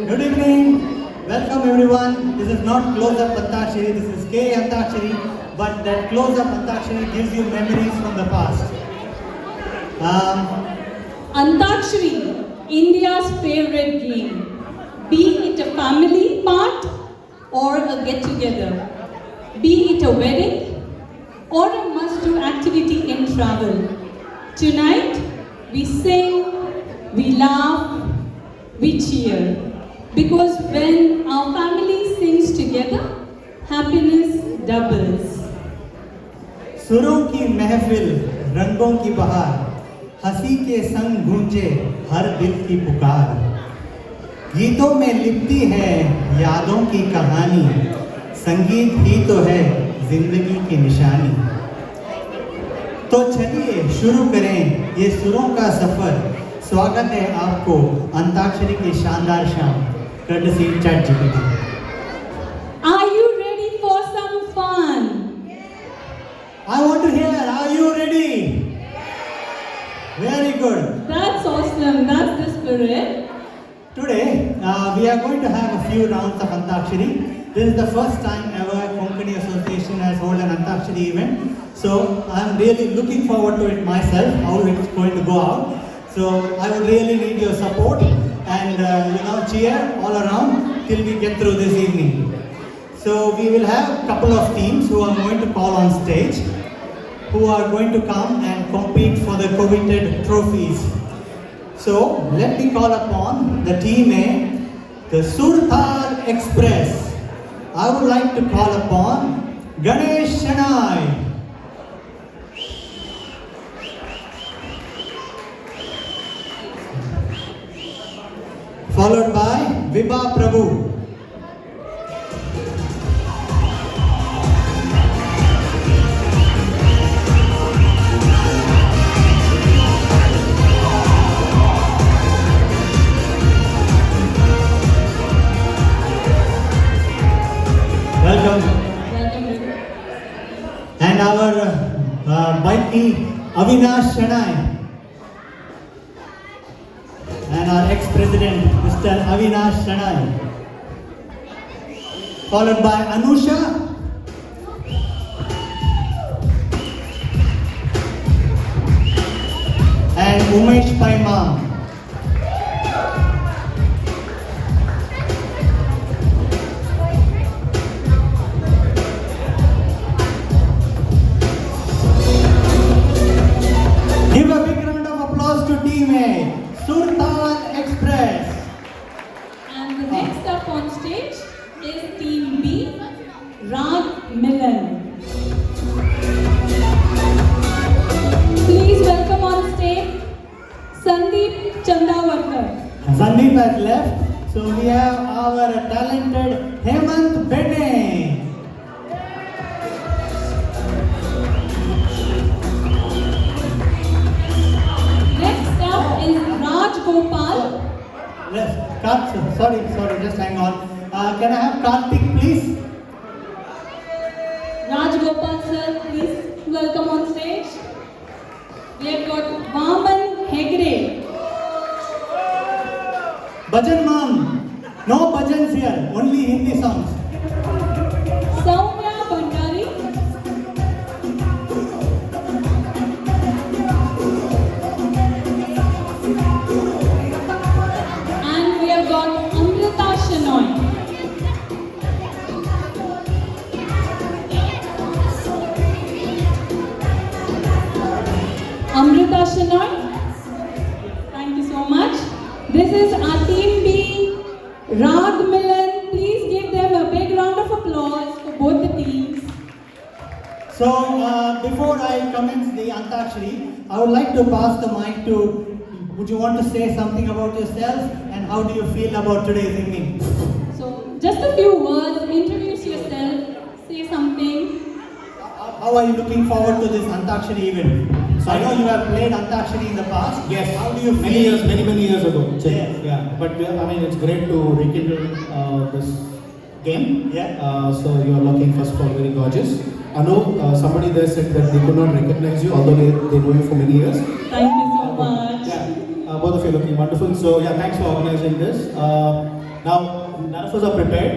Good evening. Welcome everyone. This is not close-up Antakshari, this is K Antakshari, but that close-up Antakshari gives you memories from the past. Antakshari, India's favorite game. Be it a family part or a get-together. Be it a wedding or a must-do activity in travel. Tonight, we sing, we laugh, we cheer. Because when our family sings together, happiness doubles. सुरों की महफिल, रंगों की बहार, हंसी के संग गूंजे हर दिल की पुकार। गीतों में लिपटी है यादों की कहानी, संगीत ही तो है जिंदगी की निशानी। तो चलिए शुरू करें ये सुरों का सफर। स्वागत है आपको अंताक्षरी की शानदार शाम, courtesy ChatGPT. Are you ready for some fun? I want to hear, are you ready? Very good. That's awesome. That's the spirit. Today, we are going to have a few rounds of Antakshari. This is the first time ever Konkani Association has held an Antakshari event. So, I'm really looking forward to it myself, how it's going to go out. So, I would really need your support and cheer all around till we get through this evening. So, we will have a couple of teams who I'm going to call on stage, who are going to come and compete for the coveted trophies. So, let me call upon the team A, the Surthar Express. I would like to call upon Ganesh Shanai. Followed by Vibha Prabhu. Welcome. And our bikey Avinash Shanai. And our ex-president, Mr. Avinash Shanai. Followed by Anusha. And Umesh Paimam. Give a big round of applause to Team A, Surthar Express. And the next up on stage is Team B, Rag Milan. Please welcome on stage Sandeep Chandavarkar. Sandeep has left, so we have our talented Hemant Bene. Next up is Raj Gopal. Yes, sorry, just hang on. Can I have Karthik, please? Raj Gopal sir, please welcome on stage. We have got Vaman Hegde. Bhajan Mom. No bhajans here, only Hindi songs. Soumya Bhandari. And we have got Amrita Shenoy. Amrita Shenoy. Thank you so much. This is our team B, Rag Milan. Please give them a big round of applause for both the teams. So, before I commence the Antakshari, I would like to pass the mic to, would you want to say something about yourself and how do you feel about today's evening? So, just a few words, introduce yourself, say something. How are you looking forward to this Antakshari event? So I know you have played Antakshari in the past. Yes. How do you feel? Many years ago. Yes. Yeah. But I mean, it's great to rekindle this game. Yeah. So you are looking first of all very gorgeous. I know somebody there said that they could not recognize you, although they know you for many years. Thank you so much. Yeah. Both of you are looking wonderful. So yeah, thanks for organizing this. Now none of us are prepared.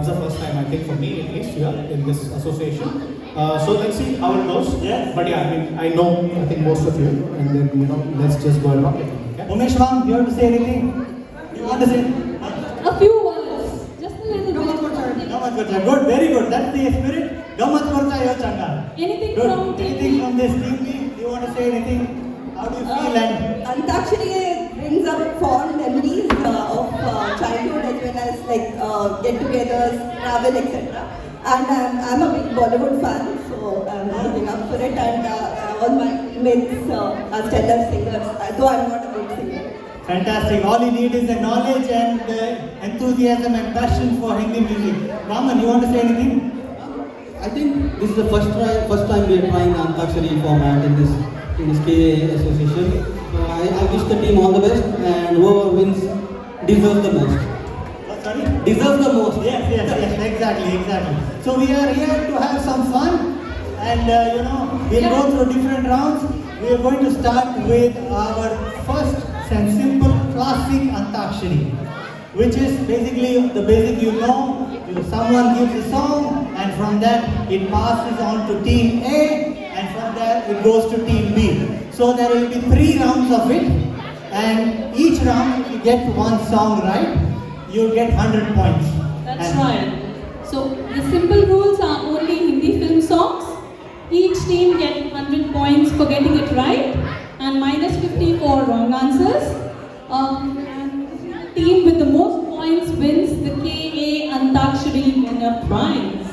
It's the first time I think for me at least here in this association. So let's see how it goes. Yes. But yeah, I mean I know I think most of you, and then let's just go along with it. Okay? Umesh Ma'am, you have to say anything? You want to say? A few words, just a little bit. Gamat Korcha. Good, very good. That's the spirit. Gamat Korcha yo changa. Anything Good. from Anything from this team? You want to say anything? How do you feel? And Antakshari brings up fond memories of childhood as well as like get-togethers, travel, etc. And I'm a big Bollywood fan, so I'm looking up for it. And all my mates are stellar singers, though I'm not a good singer. fantastic. All you need is the knowledge and the enthusiasm and passion for Hindi music. Vaman, you want to say anything? I think this is the first time we are trying Antakshari format in this KA association. So I wish the team all the best, and whoever wins deserves the most. Sorry? Deserves the most. Yes, exactly. So we are here to have some fun, and we'll go through different rounds. We are going to start with our first and simple classic Antakshari, which is basically the basic someone gives a song, and from that it passes on to team A, and from there it goes to team B. So there will be 3 rounds of it, and each round if you get one song right, you'll get 100 points. That's And right. So the simple rules are only Hindi film songs. Each team gets 100 points for getting it right, and minus 50 for wrong answers. And the team with the most points wins the KA Antakshari winner prize.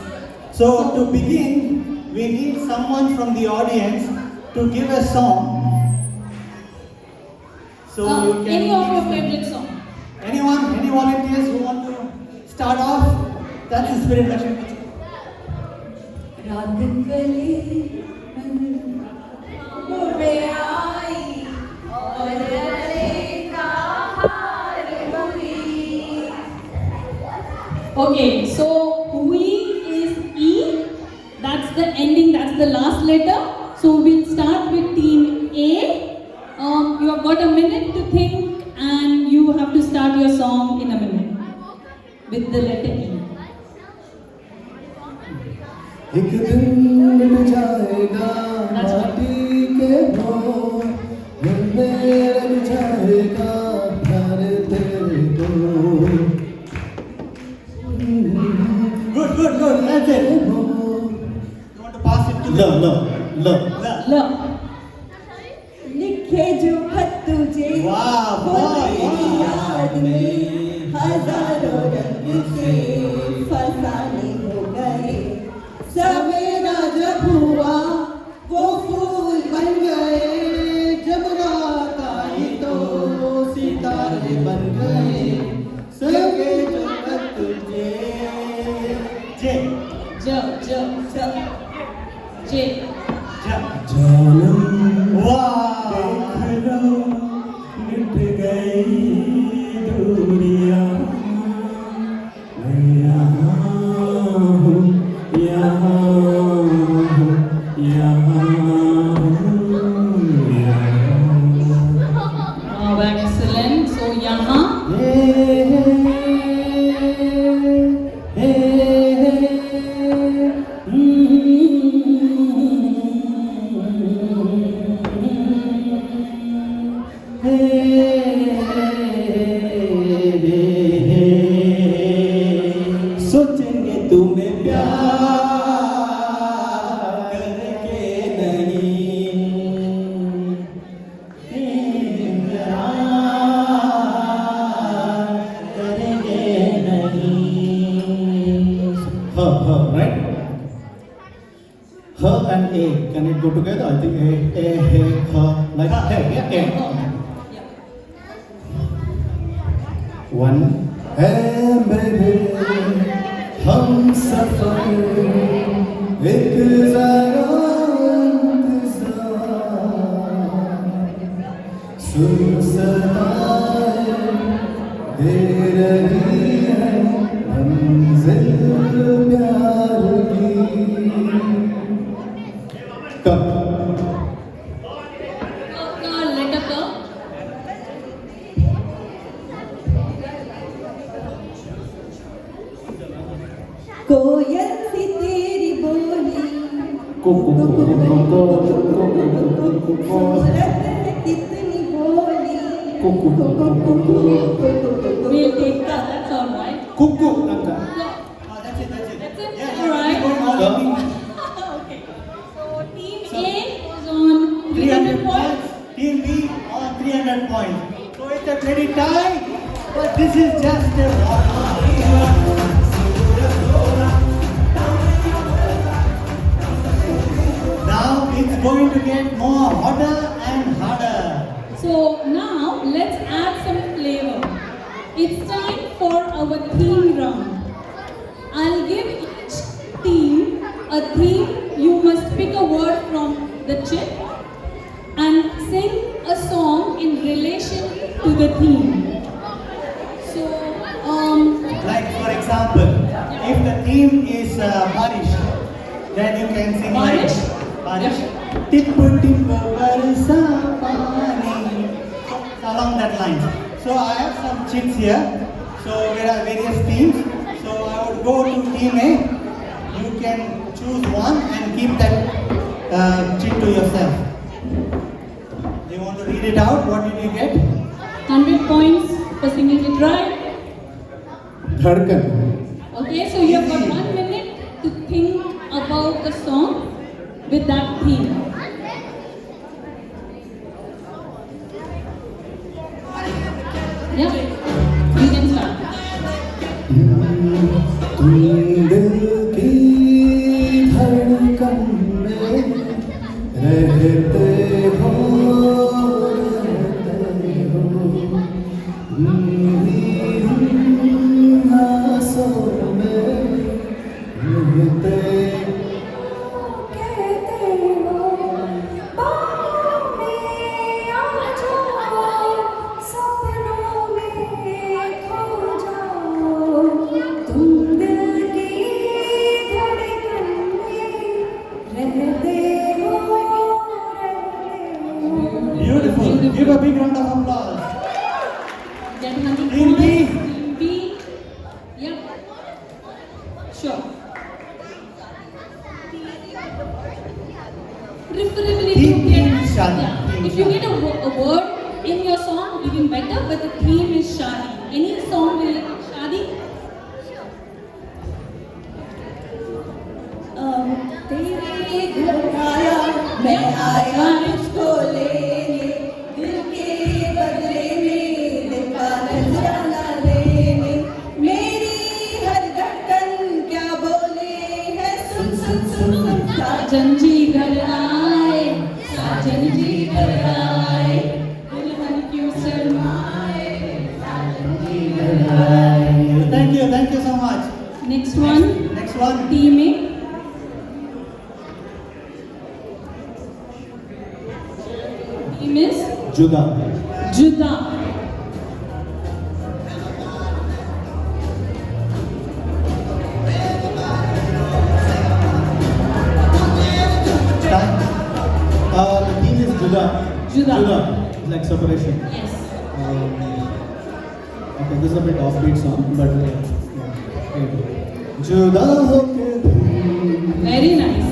So to begin, we need someone from the audience to give a song. So you can Any of your favorite song? Anyone? Any volunteers who want to start off? That's the spirit, Lakshmi. रात गली मुझे आई और का हार हुई. Okay, so we is E. That's the ending, that's the last letter. So we'll start with team A. You have got a minute to think, and you have to start your song in a minute with the letter E. एक दिन मिट जाएगा माटी के बोल, दिल में रह जाएगा प्यार तेरे को. Good. That's it. You want to pass it to Love. Love. Love. लिखे जो खत तुझे Wow. वो तेरी याद में हजारों रंग से फसाने हो गए. सवेरा जब हुआ वो फूल बन गए, जब रात आई तो सितारे बन गए. सगे जो तुझे J. J. जानम Wow. मिट गई दूरियां, मैं यहाँ हूँ, यहाँ हूँ, यहाँ हूँ. Oh, excellent. So यहाँ. सोचेंगे तुम्हें प्यार करके नहीं, प्यार करेंगे नहीं. Right? Her and A. Can it go together? I think A, he, her, like hey, yeah, A. One. है मेरे हम सफर एक जरा इंतजार, जो सदाएं दे रही है मंजिल प्यार की। कब Letter K. कोयल सी तेरी बोली को सूरत है कितनी बोली We'll take that. That's all right. Kuku That's it. That's it? Yeah, All right. keep going all the things. Okay. So Team A is on 300 points. Team B on 300 points. So it's a pretty tie, but this is just a warm-up. Now it's going to get more hotter and harder. So now let's add some flavor. It's time for our theme round. I'll give each team a theme. You must pick a word from the chip and sing a song in relation to the theme. So, Like for example, if the theme is Barish, then you can sing Barish? like Barish. Tip tip barsa pani. Along that line. So I have some chits here. So there are various themes. So I would go to team A. You can choose one and keep that chit to yourself. Do you want to read it out? What did you get? 100 points for singing it right. धड़कन Okay, so you have got 1 minute to think about the song with that theme. Yeah, we can start. तुम दिल की धड़कन में रहते हो आंसुओं में रहते Beautiful. Give a big round of applause. Get 100 Team B. points. Team B. Yep. Sure. Preferably Team you get, Shadi. yeah. Team If you Shadi. get a word in your song, even better, but the theme is Shadi. Any song related to Shadi? तेरे घर आया मैं आया तुझको लेने दिल के बदले में देखा नजराना लेने मेरी हर धड़कन क्या बोले है सुन सुन सुन सुन साजन जी घर आए, साजन जी घर आए, दुल्हन क्यों शर्माए, साजन जी घर आए. Thank you so much. Next one, Next one. team A. Team is जुदा Juda. Time. The theme is जुदा Juda. It's like separation. Yes. Okay, this is a bit offbeat song, but yeah. जुदा होके तुम Very nice.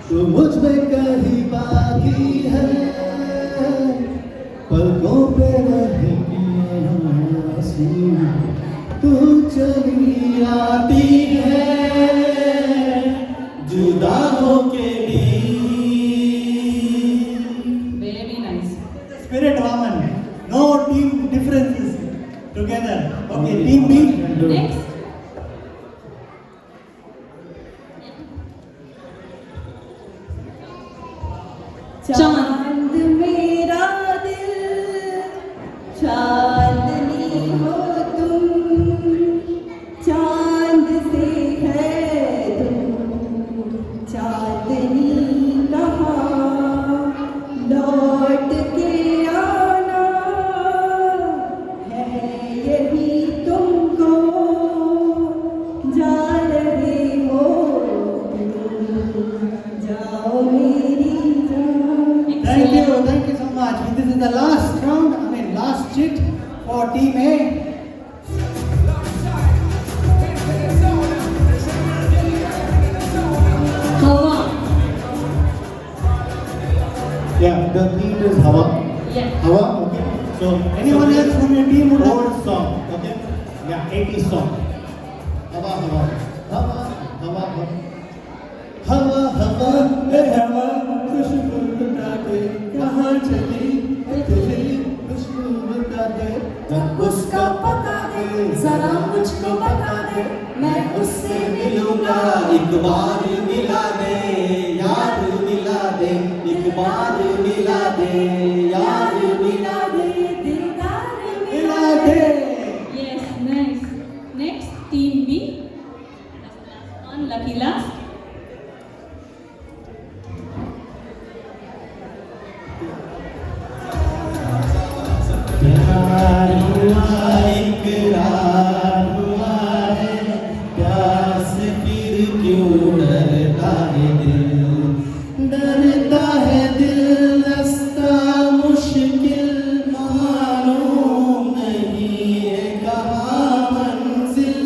तो मुझ में कहीं बाकी है पलकों पे रहेगी आंसू तू चली आती है जुदा होके भी Very nice. Spirit Raman. No team differences together. Okay, team B. Next. चांद मेरा दिल चांदनी हो तुम चांद से है तुम चांदनी कहाँ लौट के आना thank you so much. This is the last round, last chit for Team A. Hawa. Yeah, the theme is Hawa. Yeah. Hawa, okay. So, Anyone else from your team would have? old song, okay? Yeah, 80s song. Hawa, Hawa. Hawa, Hawa, Hawa. Hawa, Hawa, Hawa. खुशबू बता दे, कहाँ चली है तेरी खुशबू बता दे। जब उसका पता दे, जरा मुझको बता दे, मैं उससे मिलूंगा। एक बार मिला दे, यार मिला दे, एक बार मिला दे, यार मिला दे, दिलदार मिला दे। Yes, nice. Next, Team B. That's the last one, lucky last. प्यार हुआ इकरार हुआ है, प्यार से फिर क्यों डरता है दिल, डरता है दिल, रास्ता मुश्किल मालूम नहीं है कहाँ मंजिल,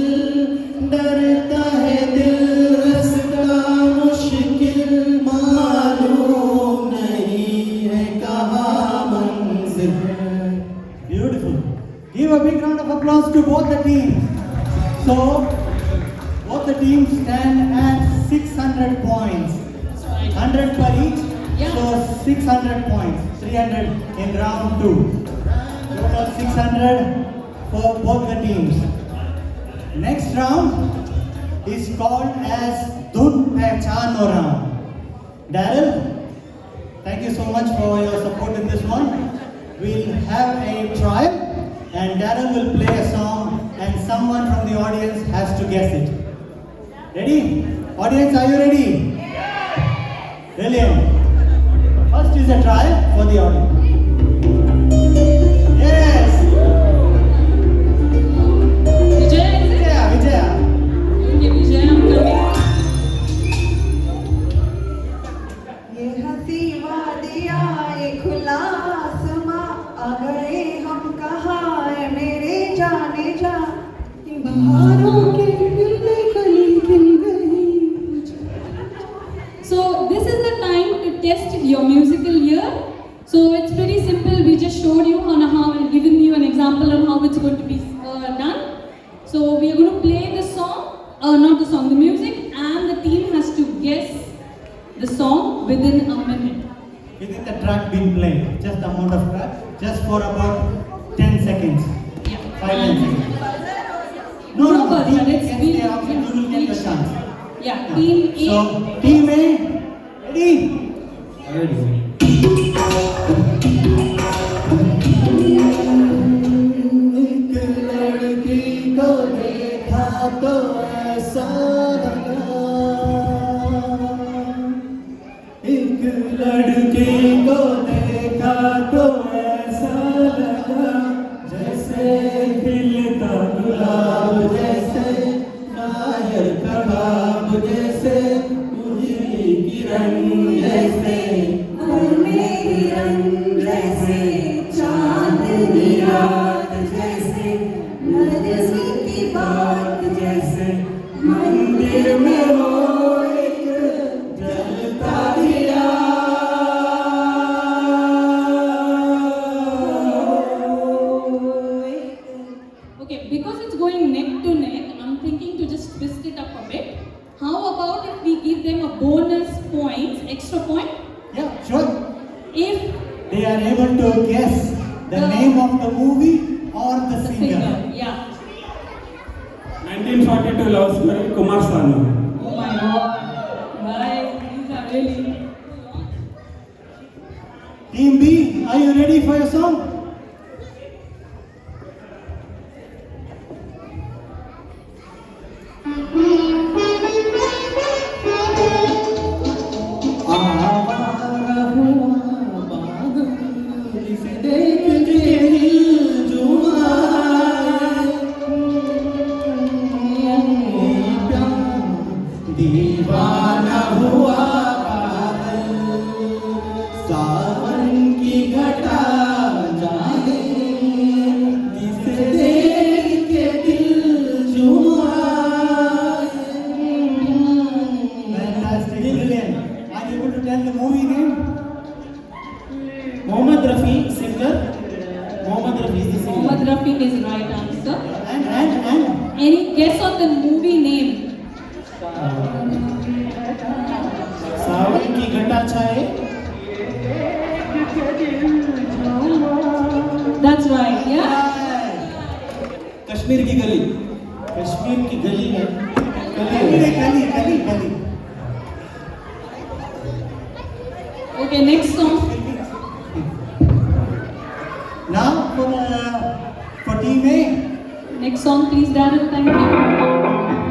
डरता है दिल, रास्ता मुश्किल मालूम नहीं है कहाँ मंजिल। Beautiful. Give a big round of applause to both the teams. So, both the teams stand at 600 points. 100 per each. Yeah. So, 600 points. 300 in round 2. Total 600 for both the teams. Next round is called as Dhun Pehchano round. Daryl, thank you so much for your support in this one. We'll have a trial and Darren will play a song and someone from the audience has to guess it. Ready? Audience, are you ready? Yeah! Brilliant. First is a trial for the audience. Yes! Vijay, is it? Vijaya. Okay, Vijay, I'm coming. ये हंसी वादियाँ ये खुला आसमां अगरे हम कहाँ है मेरे जाने जा ये बहारों के गिरने कली खिल गई। So this is the time to test your musical ear. So it's pretty simple. We just showed you on how and given you an example on how it's going to be done. So we are going to play the song, not the song, the music, and the team has to guess the song within a minute. Within the track being played, just the amount of track, just for about 10 seconds. Yeah. 5 seconds. No buzzer, team it's gets we- the option, you will get the each- chance. Yeah, team A. So, team A, ready? एक लड़की को देखा तो ऐसा लगा, एक लड़की को देखा तो ऐसा लगा, जैसे खिलता गुलाब, जैसे नायर का ख्वाब, जैसे उजली किरण, जैसे मेरी रंग जैसे चांदनी रात जैसे नरसी की बात जैसे मंदिर में हो एक जलता दिया। Okay, because it's going neck to neck, I'm thinking to just twist it up a bit. How about if we give them a bonus points, extra point? Yeah, sure. If They are able to guess the name of the movie or the the singer. singer, yeah. 1942 love story, Kumar Sanu. Oh my god. Guys, these are really. Team B, are you ready for your song? आवारा हुआ बादल, जिसे देख के दिल झूमा, प्यार दीवाना हुआ बादल, सावन की Rafi, singer. Mohammed Rafi is the singer. Mohammed Rafi is right answer. And Any guess on the movie name? सावन की घटा छाए. That's right, yeah? कश्मीर की गली. कश्मीर की गली है. Kali. Okay, next song. Now for team A. Next song, please, Darren. Thank you.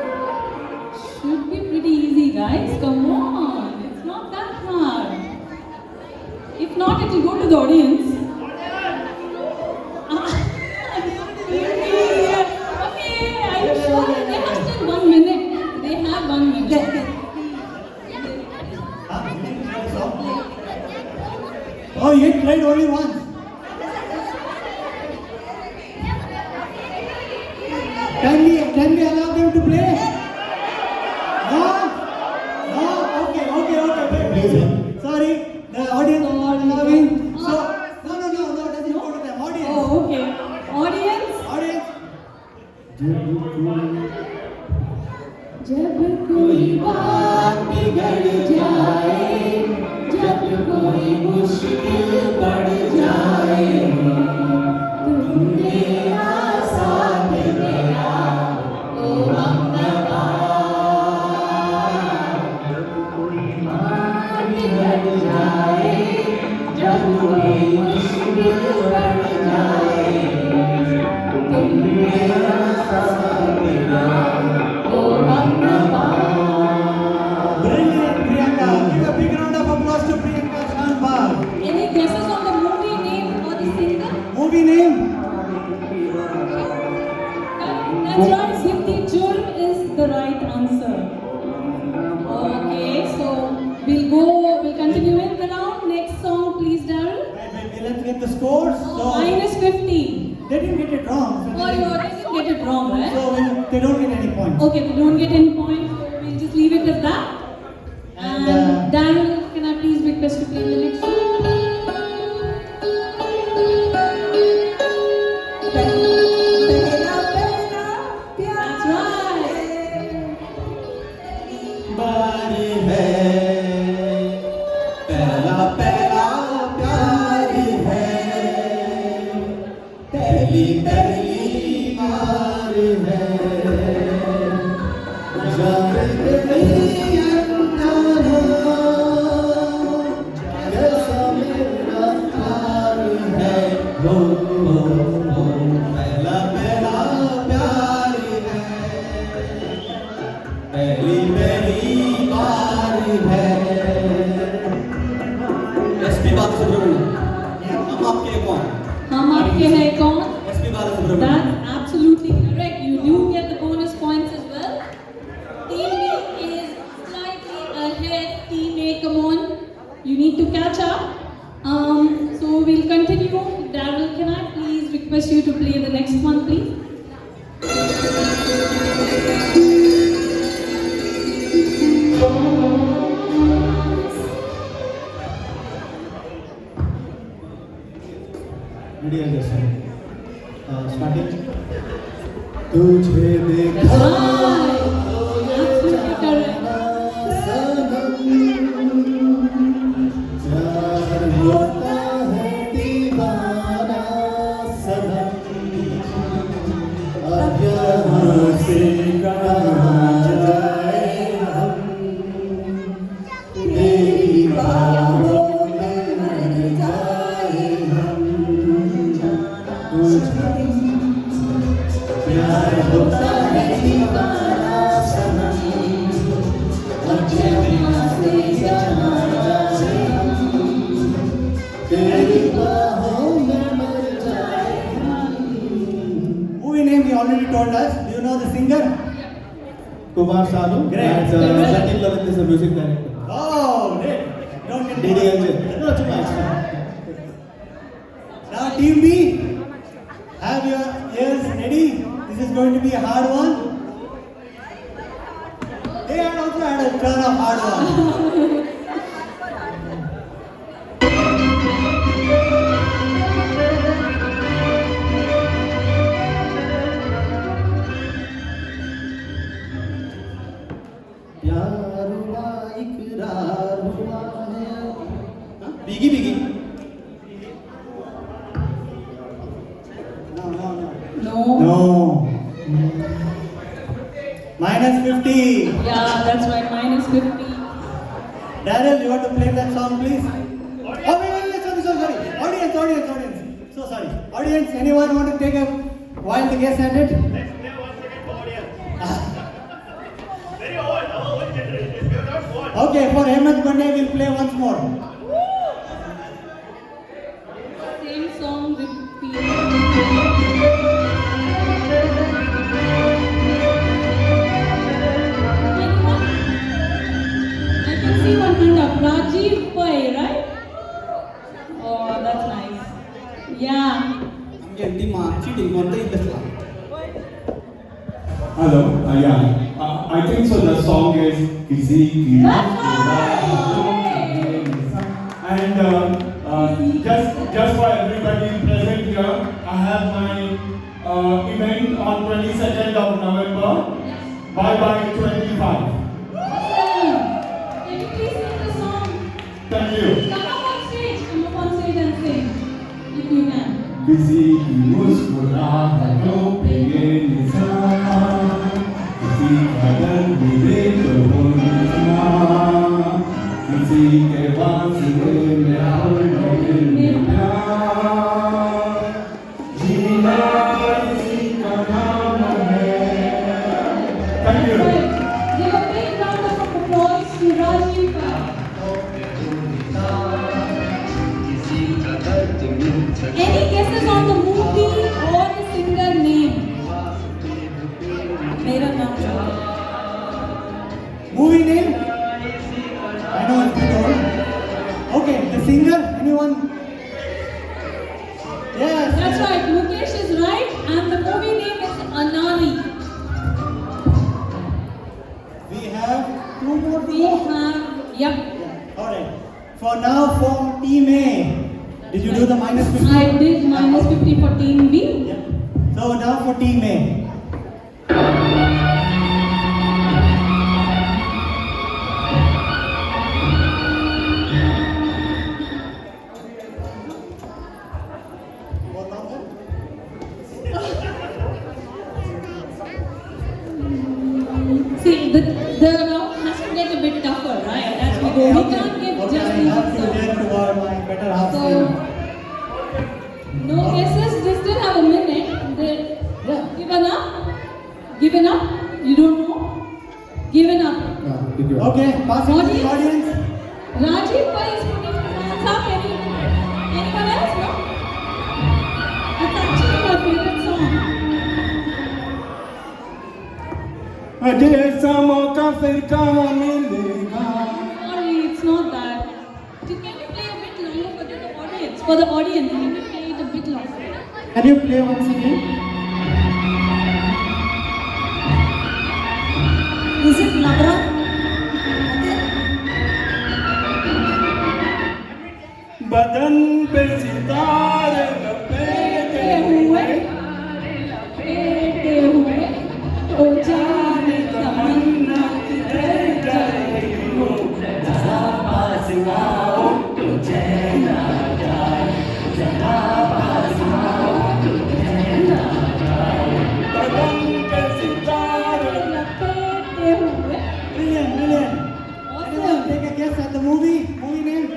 Should be pretty easy, guys. Come on. It's not that hard. If not, it will go to the audience. Okay, I'm sure they have still 1 minute. They have 1 minute. Oh, you played only once. Can we allow them to play? No? Okay. Please, Wait. Sorry, the audience is not allowing. So, no, doesn't go to them. Audience. Oh, okay. Audience. जब कोई बात बिगड़ जाए, जब कोई मुश्किल बढ़ जाए, तुम मेरा साथ देना, ओ हमदर्दा। जब कोई बात बिगड़ जाए, जब कोई मुश्किल बढ़ जाए, तुम मेरा साथ देना। Brilliant, Priyanka. Give a big round of applause to Priyanka Shanbhag. Any guesses on the movie name or the singer? Movie name? That's right, Zipti Jurm is the right answer. Okay, so we'll continue in the round. Next song, please, Daryl. Wait, let's get the scores. So, Minus 50. they didn't get it wrong. Oh, you didn't get it wrong, right? So they don't get any points. Okay, we don't get any points, so we'll just leave it at that. And, And Daryl, can I please request to play the next song? पहला पहला प्यार That's right. बार है पहला पहला प्यार है पहली पहली बार है जान गई अंजाना जैसा मेरा प्यार है हो पहला पहला प्यार है पहली पहली बार है एसपी बालसुब्रमण्यम हम आपके कौन हम आपके हैं कौन? SP Balasubrahmanyam That's absolutely correct. You do get the bonus points as well. Team B is slightly ahead. Team A, come on. You need to catch up. So we'll continue. Daryl, can I please request you to play the next one, please? Ready and just starting. तुझे देखा That's right. Absolutely correct. प्यार होता है दीवाना सनम अब यहाँ से कहाँ जाए हम तेरी बाहों में मर जाए हम तुझे प्यार होता है दीवाना सनम अब यहाँ से कहाँ जाए हम तेरी बाहों में मर जाए हम। Movie name you already told us. Do you know the singer? Kumar Sanu. Great. And Jatin Lavit is the music director. Oh, great. Don't get DDLJ. No, too much. Now, Team B, have your ears ready. This is going to be a hard one. had also had a turn of hard work. प्यार हुआ इकरार हुआ है बीगी बीगी No. No. -50. Yeah, that's right. -50. Daryl, you want to play that song, please? Oh, wait, sorry. Audience. So sorry. Audience, anyone want to take a while the guest at it? Let's play once again for audience. Very old, our old generation. We are not old. Okay, for Hemant Pandey, we'll play once more. Same song repeat. Anyone? I can see one hand up. Rajiv Pai, right? Oh, that's nice. Yeah. I'm getting cheating on the industry. Hello. Yeah. I think so. The song is Kisi Ki. That's right. And just for everybody present here, I have my event on 22nd of November. Bye bye 25. Awesome. Can you please sing the song? Thank you. Come up on stage and sing. If you can. किसी की मुस्कुराहटों पे ये निशान, किसी का दर्द दे तो वो निशान, किसी के वास्ते में और दिल में प्यार, जीना इसी का नाम है। Thank you. Right. Give a big round of applause to Rajiv Pai. Any guesses on the movie or the singer name? मेरा नाम joker. Movie name? I know it's been old. Okay, the singer? Anyone? Yes. That's right. Mukesh is right, and the movie name is Anari. We have two more to We go. have yep. Alright. For now, for Team A, did you do the -50? I did -50 for Team B. Yeah. So now for Team A. See, the round has to get a bit tougher, right? As we go, we can't give Okay, just I easy have to stuff. get toward my better half. So, no guesses. They still have a minute. They given up. Given up. You don't know. Given up. Okay, passing to the audience. Rajiv Pai is putting his hands up. Anyone else? No. It's actually my favorite song. जैसा मौका फिर कहाँ मिलेगा? Sorry, it's not that. Can you play a bit longer for the audience? For the audience, can you play it a bit longer? Can you play once again? Is it Navra? बदन पे सितारे लपेटे हुए, लपेटे हुए, ओ जाने तमन्ना किधर गए हो, जहाँ पास आओ तो चैन आ जाए, जहाँ पास आओ तो चैन आ जाए, बदन पे सितारे लपेटे हुए. Brilliant. Anyone take a guess at the movie name?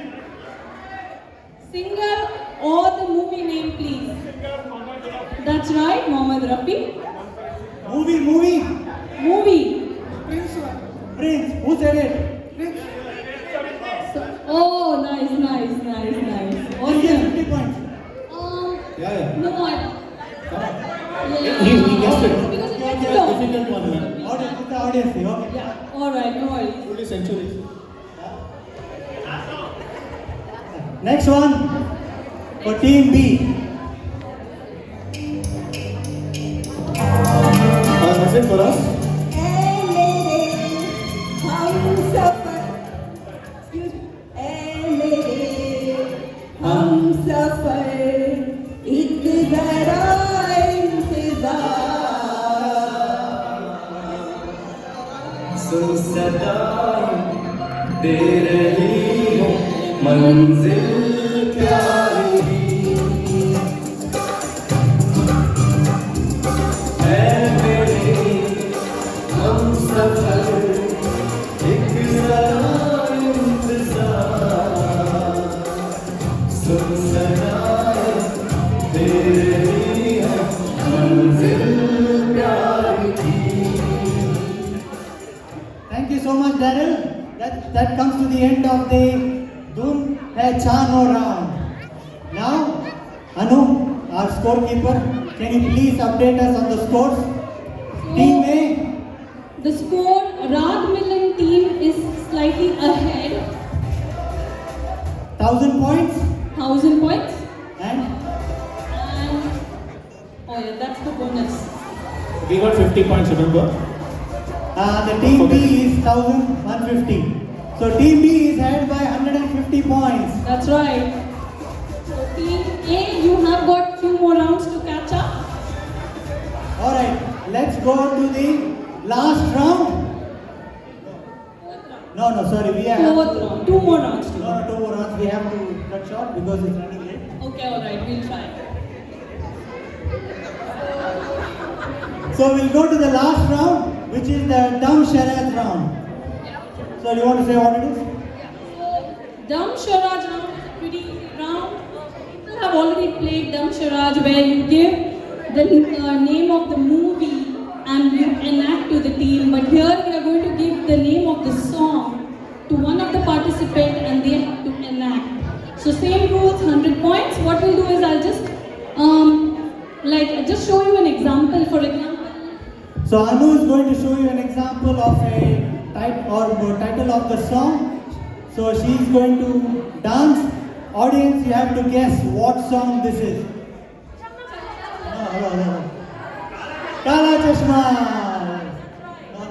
Singer or the movie name, please. That's right, Mohammed Rafi. Movie. Movie. Prince. Who said it? Oh, nice. He gets 50 points. Yeah. No, I. He guessed it. Because it Yeah, gets long. difficult one, man. Audience, with the audience, okay. Yeah. All right. No worries. Truly centuries. Next one for Team B. That's it for us. सुन सदाएं दे रही हो मंजिल प्यारी है मेरे हम सफर एक जरा इंतजार सुन सदाएं दे रही हो मंजिल प्यारी Thank you so much, Daryl. That comes to the end of the Doom Hai Chano round. Now, Anu, our scorekeeper, can you please update us on the scores? Team A, The score, Rag Milan team is slightly ahead, 1000 points. 1000 points. And And, oh yeah, that's the bonus. We got 50 points, remember? the team B is 1150. So team B is ahead by 150 points. That's right. So team A, you have got few more rounds to catch up. Alright, let's go to the last round. No, sorry, we have. Fourth round. 2 more rounds to go. No, 2 more rounds. We have to cut short because it's running late. Okay, alright, we'll try. So we'll go to the last round, which is the Dumb Charade round. So you want to say what it is? Dumb Charade round is a pretty easy round. People have already played Dumb Charade where you give the name of the movie and you enact to the team. But here we are going to give the name of the song to one of the participants and they have to enact. So same rules, 100 points. What we'll do is I'll just just show you an example. For example, So Anu is going to show you an example of a title of the song. So she is going to dance. Audience, you have to guess what song this is. No. Kala Chashma. No.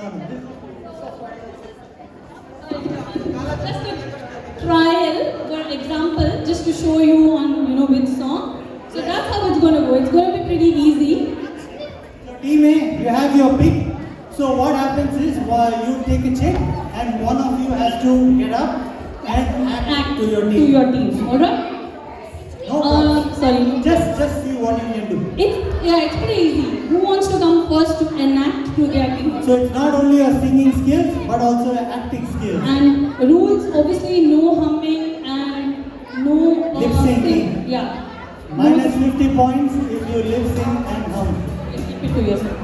just a trial for example, just to show you on which song. So that's how it's going to go. It's going to be pretty easy. Team A, you have your pick. So what happens is you take a check and one of you has to get up and act to your team. To your team. Alright? No problem. Sorry. Just see what you can do. It's pretty easy. Who wants to come first to enact to their team? So it's not only a singing skills but also an acting skills. And rules, obviously no humming and no Lip syncing. Yeah. Minus 50 points if you lip sync and hum. Keep it to yourself.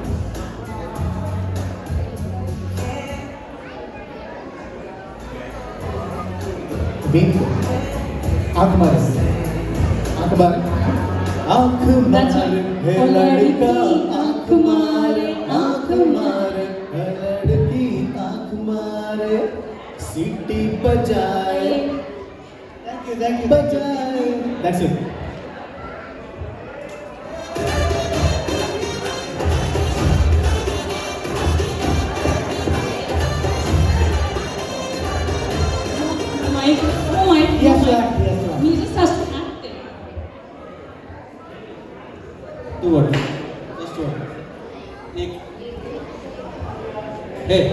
Bingo. आंख मारे That's right. है और लड़का आंख मारे, आंख मारे है लड़की आंख मारे सीटी बजाए Thank you. बजाए That's it. Mike, no Mike. Yes, no sir. Mike. Yes, sir. He just has to act it. Do what? Just what? Hey.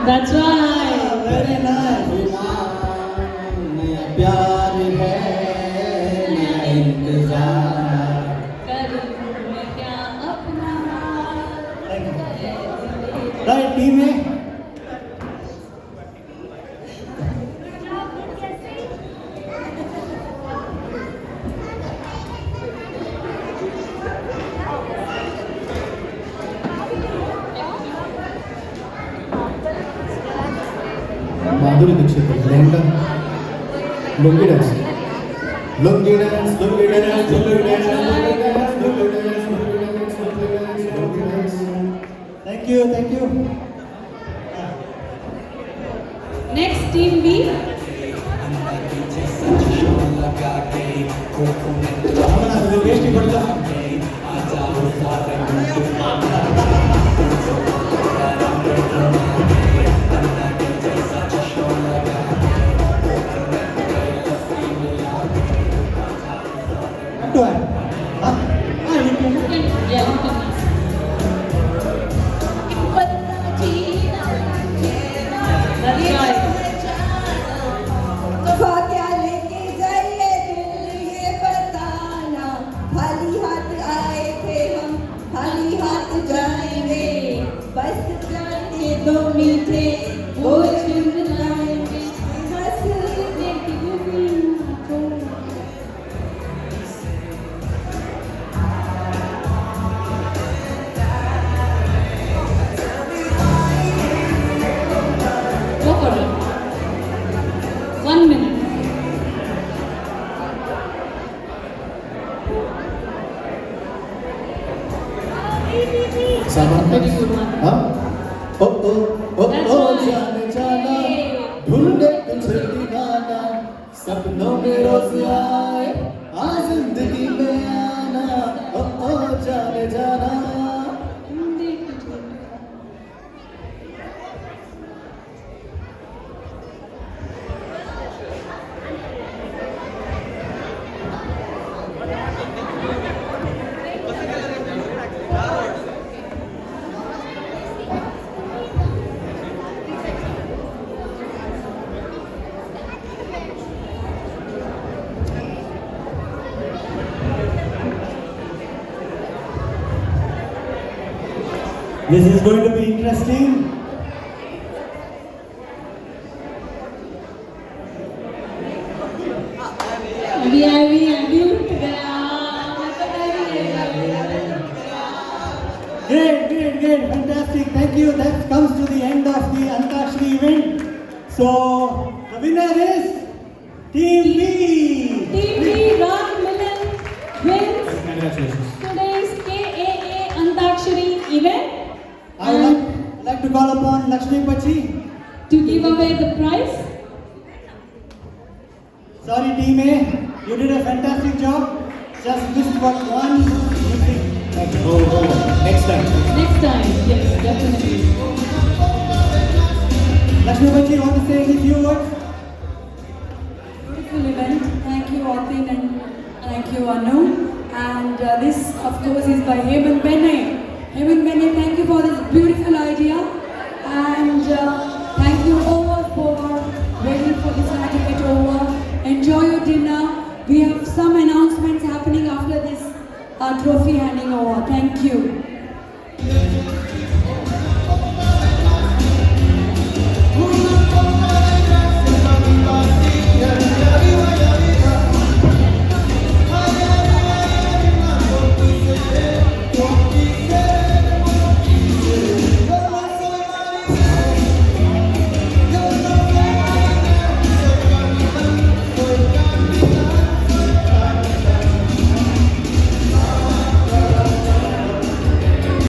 That's right. Very nice. नया प्यार है नया इंतजार करूं मैं क्या अपना Thank you. Right, team A. Madhuri Dixit lehenga Lungi Dance Lungi Dance Lungi Dance Lungi Dance Lungi Dance Thank you. Next, team B. Tasty बढ़ता Yeah, you can. Someone Very else? good one. Huh? Oh, oh, oh, That's oh, right. जाने जाना, Hey. ढूंढे तुझे दीवाना, सपनों में रोज आए, आ जिंदगी में आना, oh, oh, जाने जाना. This is going to be interesting. अभी उठ गया Great, fantastic. Thank you. That comes to the end of the Antakshari event. So, the winner is Team B. Team B Ram Milan wins Congratulations. today's KAA Antakshari event I would like to call upon Lakshmi Pachi. to give away the prize. Sorry, Team A, you did a fantastic job. Just missed one thing. Oh, next time. Next time, yes, definitely. Lakshmi Pachi, you want to say any few words? Beautiful event. Thank you, Atin, and thank you, Anu. And this, of course, is by Heyman Ben.